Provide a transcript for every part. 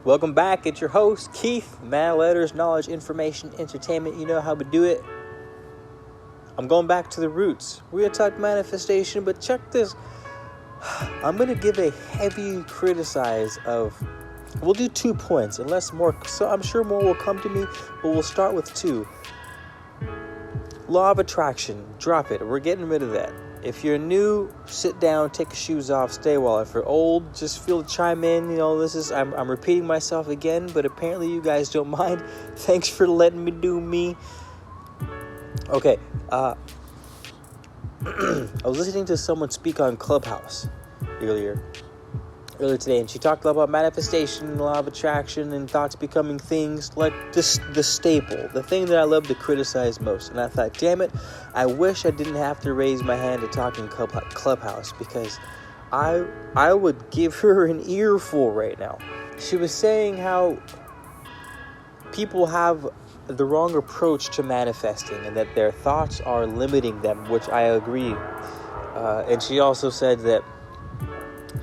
Welcome back. It's your host, Keith. Man, letters, knowledge, information, entertainment. You know how we do it. I'm going back to the roots. We're going to talk manifestation, but check this. I'm going to give a heavy criticize of... We'll do 2 points, unless more... So I'm sure more will come to me, but we'll start with 2. Law of attraction. Drop it. We're getting rid of that. If you're new, sit down, take your shoes off, stay a while. If you're old, just feel to chime in. You know, this is, I'm repeating myself again, but apparently you guys don't mind. Thanks for letting me do me. Okay, I was listening to someone speak on Clubhouse earlier today, and she talked about manifestation, law of attraction, and thoughts becoming things, like the staple, the thing that I love to criticize most. And I thought, damn it, I wish I didn't have to raise my hand to talk in Clubhouse, because I would give her an earful right now. She was saying how people have the wrong approach to manifesting, and that their thoughts are limiting them, which I agree. And she also said that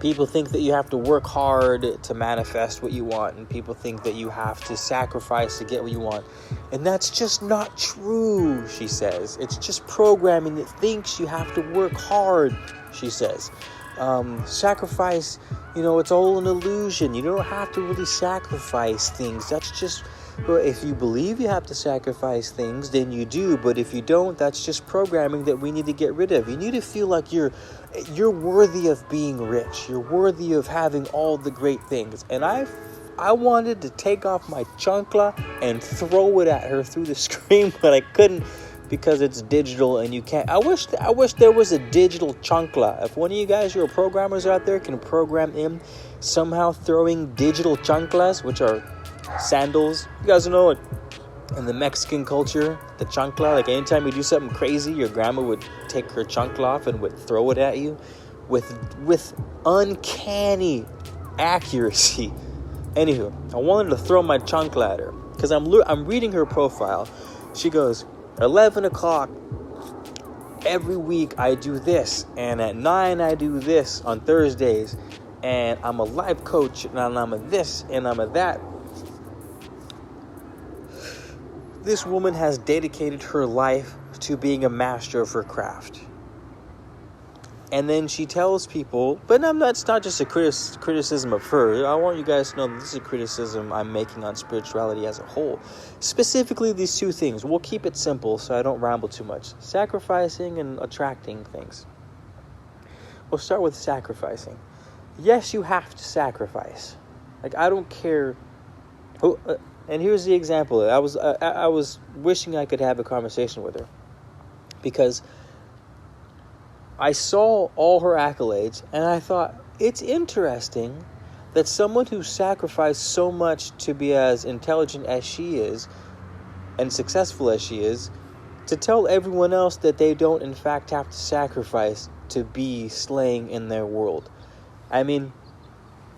people think that you have to work hard to manifest what you want, and people think that you have to sacrifice to get what you want. And that's just not true, she says. It's just programming that thinks you have to work hard, she says. Sacrifice, it's all an illusion. You don't have to really sacrifice things. That's just... Well, if you believe you have to sacrifice things, then you do. But if you don't, that's just programming that we need to get rid of. You need to feel like you're worthy of being rich. You're worthy of having all the great things. And I wanted to take off my chancla and throw it at her through the screen, but I couldn't because it's digital and you can't. I wish there was a digital chancla. If one of you guys who are programmers out there can program in somehow throwing digital chanclas, which are sandals. You guys know it. In the Mexican culture, the chancla, like anytime you do something crazy, your grandma would take her chancla off and would throw it at you with uncanny accuracy. Anywho, I wanted to throw my chancla at her because I'm reading her profile. She goes, 11 o'clock every week I do this, and at 9 I do this on Thursdays, and I'm a life coach, and I'm a this, and I'm a that. This woman has dedicated her life to being a master of her craft. And then she tells people, but it's not just a criticism of her. I want you guys to know that this is a criticism I'm making on spirituality as a whole. Specifically these 2 things. We'll keep it simple so I don't ramble too much. Sacrificing and attracting things. We'll start with sacrificing. Yes, you have to sacrifice. Like, I don't care... And here's the example. I was wishing I could have a conversation with her, because I saw all her accolades and I thought, it's interesting that someone who sacrificed so much to be as intelligent as she is and successful as she is, to tell everyone else that they don't in fact have to sacrifice to be slaying in their world. I mean,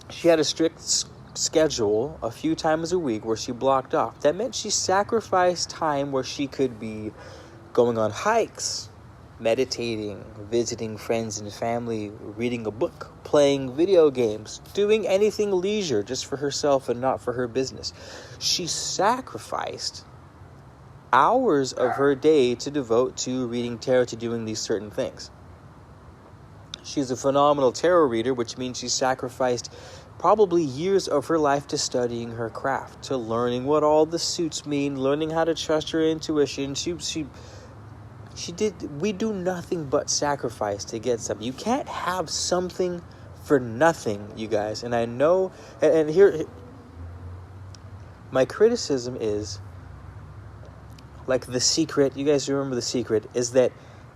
she had a strict schedule a few times a week where she blocked off. That meant she sacrificed time where she could be going on hikes, meditating, visiting friends and family, reading a book, playing video games, doing anything leisure just for herself and not for her business. She sacrificed hours of her day to devote to reading tarot, to doing these certain things. She's a phenomenal tarot reader, which means she sacrificed probably years of her life to studying her craft, to learning what all the suits mean, learning how to trust her intuition. We do nothing but sacrifice to get something. You can't have something for nothing, you guys. And I know, and here, my criticism is, like The Secret, you guys remember The Secret, is that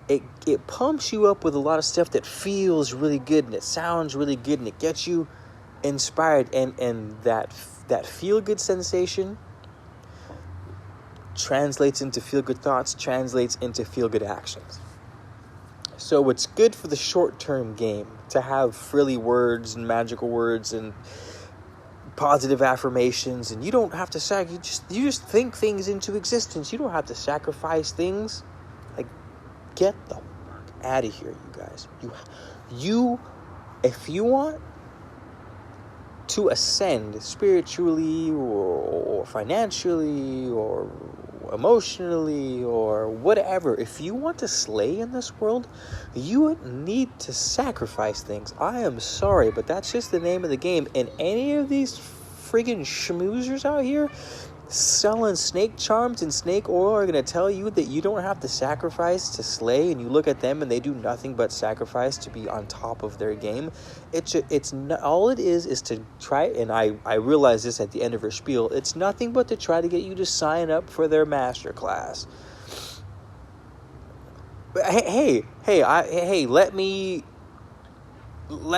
it pumps you up with a lot of stuff that feels really good, and it sounds really good, and it gets you inspired, and that feel-good sensation translates into feel-good thoughts, translates into feel-good actions. So it's good for the short-term game to have frilly words and magical words and positive affirmations, and you don't have to you just think things into existence. You don't have to sacrifice things. Like, get the fuck out of here, you guys. You if you want to ascend spiritually or financially or emotionally or whatever, if you want to slay in this world, you need to sacrifice things. I am sorry, but that's just the name of the game. And any of these friggin' schmoozers out here selling snake charms and snake oil are going to tell you that you don't have to sacrifice to slay, and you look at them and they do nothing but sacrifice to be on top of their game. It's not, all it is to try, and I realize this at the end of her spiel, it's nothing but to try to get you to sign up for their masterclass. But hey, let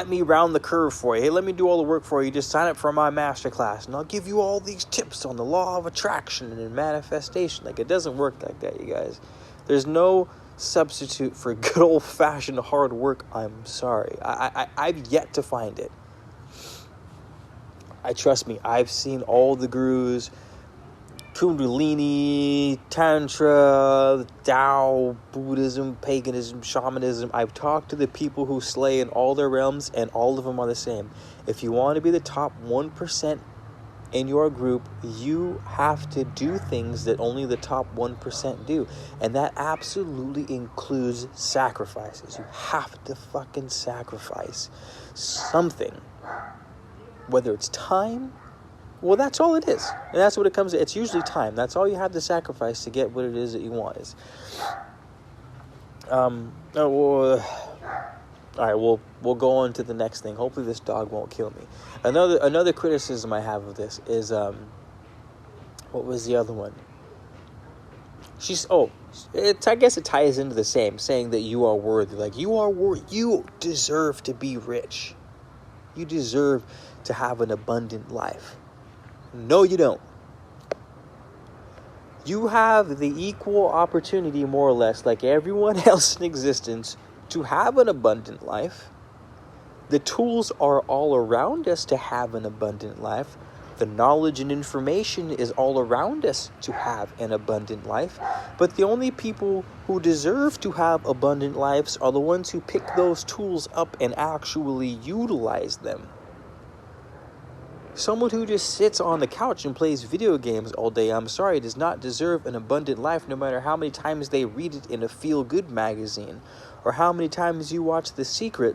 me round the curve for you. Hey, let me do all the work for you. Just sign up for my masterclass, and I'll give you all these tips on the law of attraction and manifestation. Like, it doesn't work like that, you guys. There's no substitute for good old-fashioned hard work. I'm sorry. I've yet to find it. Trust me, I've seen all the gurus, Kundalini, Tantra, Tao, Buddhism, paganism, shamanism. I've talked to the people who slay in all their realms, and all of them are the same. If you want to be the top 1% in your group, you have to do things that only the top 1% do. And that absolutely includes sacrifices. You have to fucking sacrifice something. Whether it's time, well, that's all it is. And that's what it comes to. It's usually time. That's all you have to sacrifice to get what it is that you want. All right, we'll go on to the next thing. Hopefully this dog won't kill me. Another criticism I have of this is, what was the other one? I guess it ties into the same, saying that you are worthy. Like, you deserve to be rich. You deserve to have an abundant life. No, you don't. You have the equal opportunity, more or less, like everyone else in existence, to have an abundant life. The tools are all around us to have an abundant life. The knowledge and information is all around us to have an abundant life. But the only people who deserve to have abundant lives are the ones who pick those tools up and actually utilize them. Someone who just sits on the couch and plays video games all day, I'm sorry, does not deserve an abundant life, no matter how many times they read it in a feel-good magazine or how many times you watch The Secret.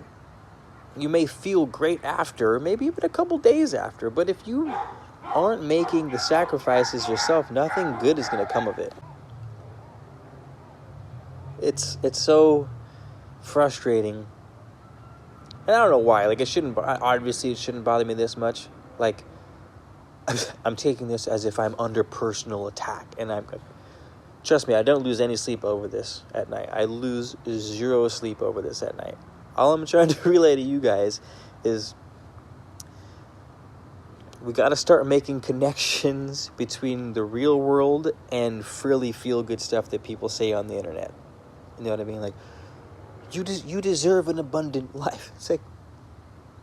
You may feel great after, maybe even a couple days after, but if you aren't making the sacrifices yourself, nothing good is going to come of it. It's so frustrating. And I don't know why. Like, it shouldn't bother me this much. Like, I'm taking this as if I'm under personal attack, and trust me, I don't lose any sleep over this at night. I lose 0 sleep over this at night. All I'm trying to relay to you guys is we got to start making connections between the real world and frilly feel-good stuff that people say on the internet. You know what I mean? Like, you deserve an abundant life. It's like,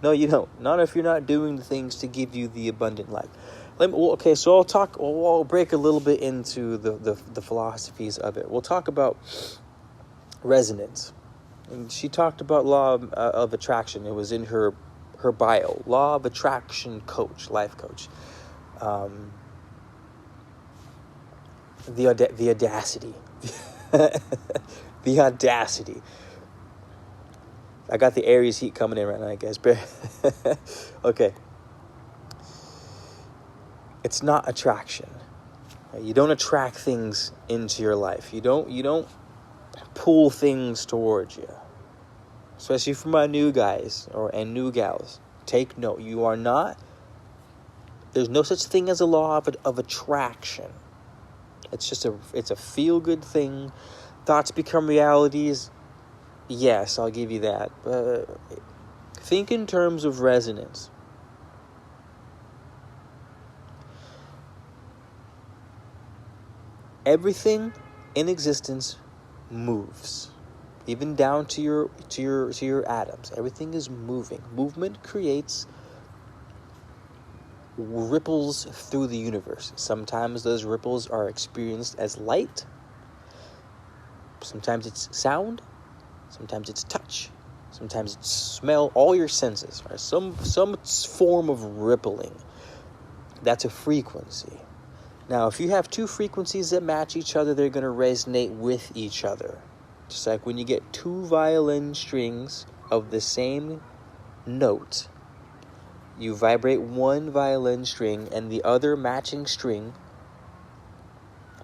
no, you don't. Not if you're not doing the things to give you the abundant life. So I'll break a little bit into the philosophies of it. We'll talk about resonance. And she talked about law of attraction. It was in her bio. Law of attraction coach, life coach. The audacity. The audacity. I got the Aries heat coming in right now, guys. Okay. It's not attraction. You don't attract things into your life. You don't pull things towards you. Especially for my new guys and new gals. Take note. You are not. There's no such thing as a law of attraction. It's just it's a feel-good thing. Thoughts become realities. Yes, I'll give you that. But think in terms of resonance. Everything in existence moves, even down to your atoms. Everything is moving. Movement creates ripples through the universe. Sometimes those ripples are experienced as light. Sometimes it's sound. Sometimes it's touch. Sometimes it's smell, all your senses, right? Some form of rippling. That's a frequency. Now, if you have two frequencies that match each other, they're going to resonate with each other. Just like when you get two violin strings of the same note, you vibrate one violin string and the other matching string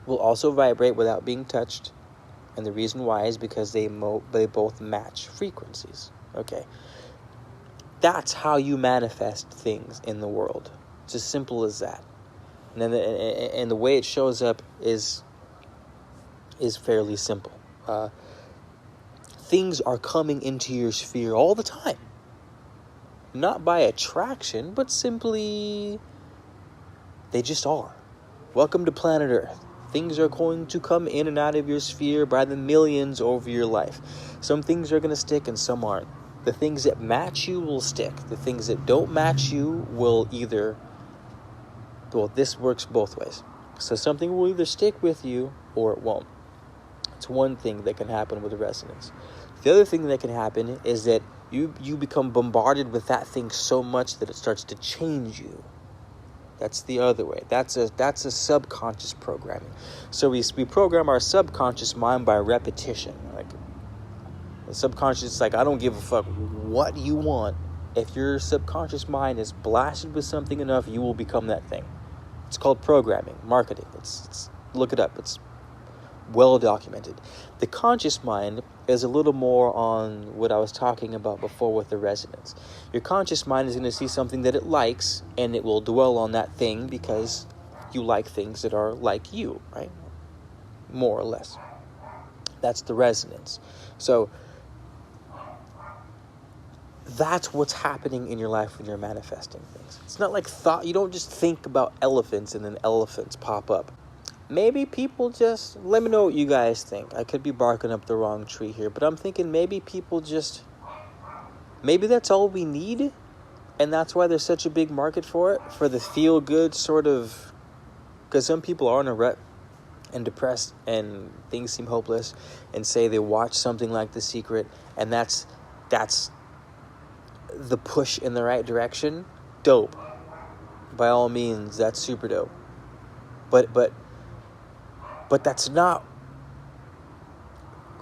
will also vibrate without being touched. And the reason why is because they both match frequencies. Okay. That's how you manifest things in the world. It's as simple as that. And then and the way it shows up is fairly simple. Things are coming into your sphere all the time. Not by attraction, but simply they just are. Welcome to planet Earth. Things are going to come in and out of your sphere by the millions over your life. Some things are going to stick and some aren't. The things that match you will stick. The things that don't match you will either... Well, this works both ways. So something will either stick with you or it won't. It's one thing that can happen with resonance. The other thing that can happen is that you become bombarded with that thing so much that it starts to change you. That's the other way. That's a subconscious programming. So we program our subconscious mind by repetition. Like the subconscious is like, I don't give a fuck what you want. If your subconscious mind is blasted with something enough, you will become that thing. It's called programming, marketing. It's look it up. It's well documented. The conscious mind is a little more on what I was talking about before with the resonance. Your conscious mind is going to see something that it likes, and it will dwell on that thing because you like things that are like you, right? More or less. That's the resonance. So that's what's happening in your life when you're manifesting things. It's not like thought. You don't just think about elephants and then elephants pop up. Maybe people just... Let me know what you guys think. I could be barking up the wrong tree here, but I'm thinking maybe people just... Maybe that's all we need, and that's why there's such a big market for it, for the feel-good sort of... Because some people are in a rut and depressed, and things seem hopeless, and say they watch something like The Secret, and that's the push in the right direction. Dope. By all means, that's super dope. But that's not,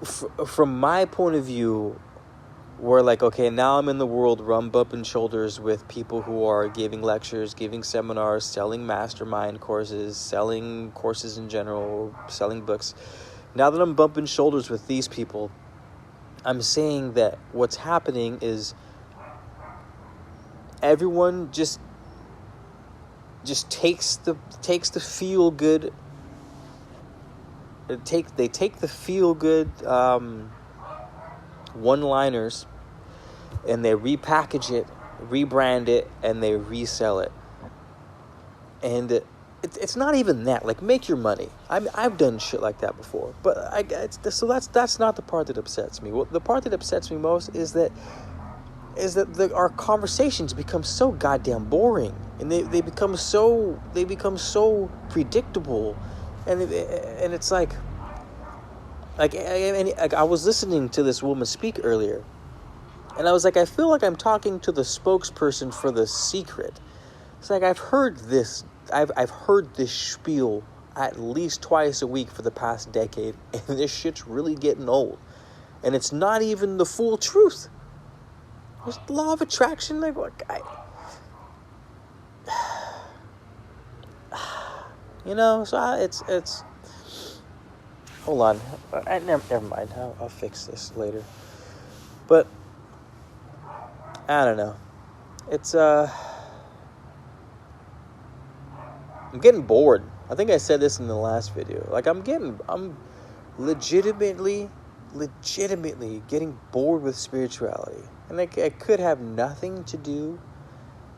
from my point of view, we're like, okay, now I'm in the world where I'm bumping shoulders with people who are giving lectures, giving seminars, selling mastermind courses, selling courses in general, selling books. Now that I'm bumping shoulders with these people, I'm saying that what's happening is everyone just takes the feel good. They take the feel good one-liners and they repackage it, rebrand it, and they resell it. And it's not even that. Like, make your money. I've done shit like that before, but that's not the part that upsets me. The part that upsets me most is that our conversations become so goddamn boring, and they become so predictable, and it's like I was listening to this woman speak earlier, and I was like, I feel like I'm talking to the spokesperson for The Secret. It's like I've heard this spiel at least twice a week for the past decade, and this shit's really getting old, and it's not even the full truth. There's the law of attraction, like what guy? So it's. Hold on, never mind. I'll fix this later. But I don't know. It's I'm getting bored. I think I said this in the last video. Like I'm legitimately getting bored with spirituality. And it could have nothing to do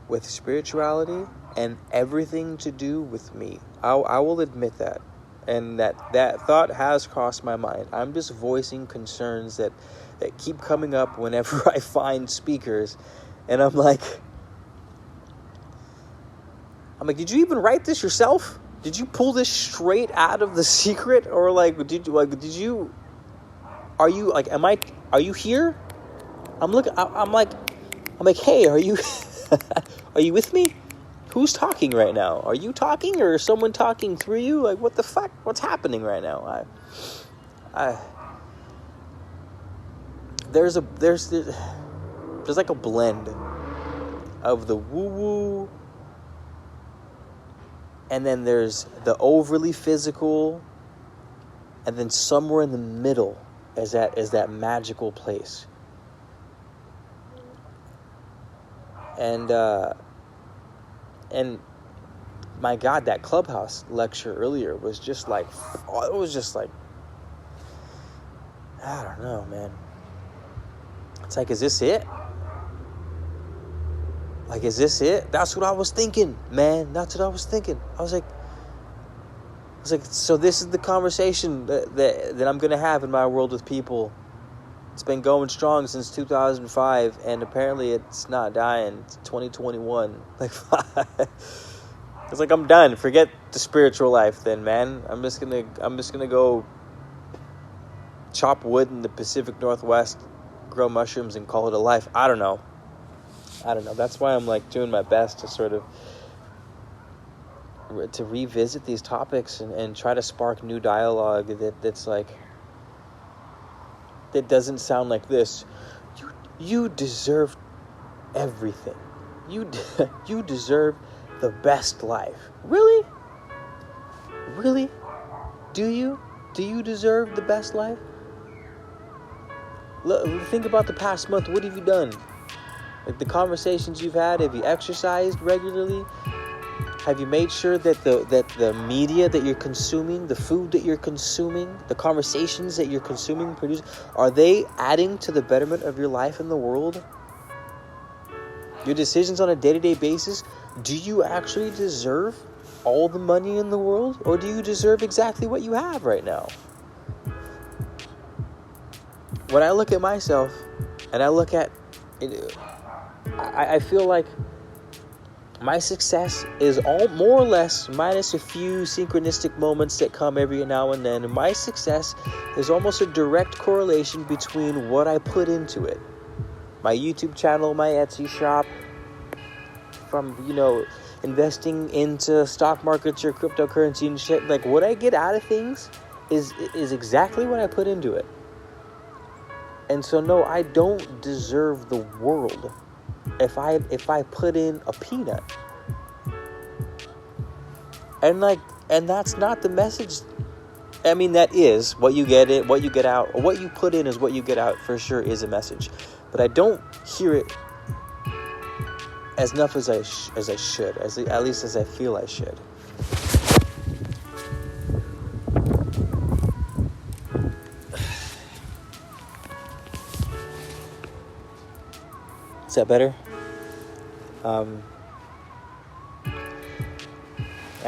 with spirituality and everything to do with me. I will admit that. And that thought has crossed my mind. I'm just voicing concerns that keep coming up whenever I find speakers. And I'm like, did you even write this yourself? Did you pull this straight out of The Secret? Or are you here? I'm like, hey, are you, are you with me? Who's talking right now? Are you talking, or is someone talking through you? Like, what the fuck? What's happening right now? There's like a blend of the woo-woo, and then there's the overly physical, and then somewhere in the middle is that magical place. And my God, that Clubhouse lecture earlier was just like, I don't know, man. It's like, is this it? Like, is this it? That's what I was thinking, man. That's what I was thinking. I was like, so this is the conversation that I'm going to have in my world with people. It's been going strong since 2005, and apparently it's not dying. It's 2021. Like, it's like, I'm done. Forget the spiritual life then, man. I'm just gonna go chop wood in the Pacific Northwest, grow mushrooms, and call it a life. I don't know. That's why I'm like doing my best to sort of to revisit these topics and try to spark new dialogue that's like, that doesn't sound like this. You deserve everything. You deserve the best life. Really? Really? Do you? Do you deserve the best life? Think about the past month. What have you done? Like, the conversations you've had. Have you exercised regularly? Have you made sure that the media that you're consuming, the food that you're consuming, the conversations that you're consuming, producing, are they adding to the betterment of your life in the world? Your decisions on a day-to-day basis, do you actually deserve all the money in the world? Or do you deserve exactly what you have right now? When I look at myself, and I look at it, I feel like my success is all more or less, minus a few synchronistic moments that come every now and then. My success is almost a direct correlation between what I put into it. My YouTube channel, my Etsy shop, from, investing into stock markets or cryptocurrency and shit. Like, what I get out of things is exactly what I put into it. And so, no, I don't deserve the world if I put in a peanut. And that's not the message. I mean, that is what you get out, or what you put in is what you get out, for sure, is a message. But I don't hear it as enough as I should, at least as I feel I should. Is that better? I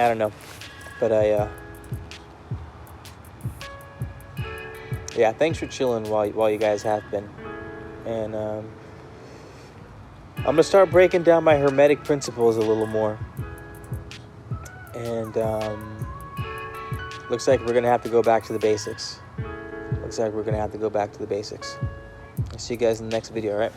don't know, but yeah, thanks for chilling while you guys have been, and I'm gonna start breaking down my hermetic principles a little more, and looks like we're gonna have to go back to the basics. I'll see you guys in the next video, all right?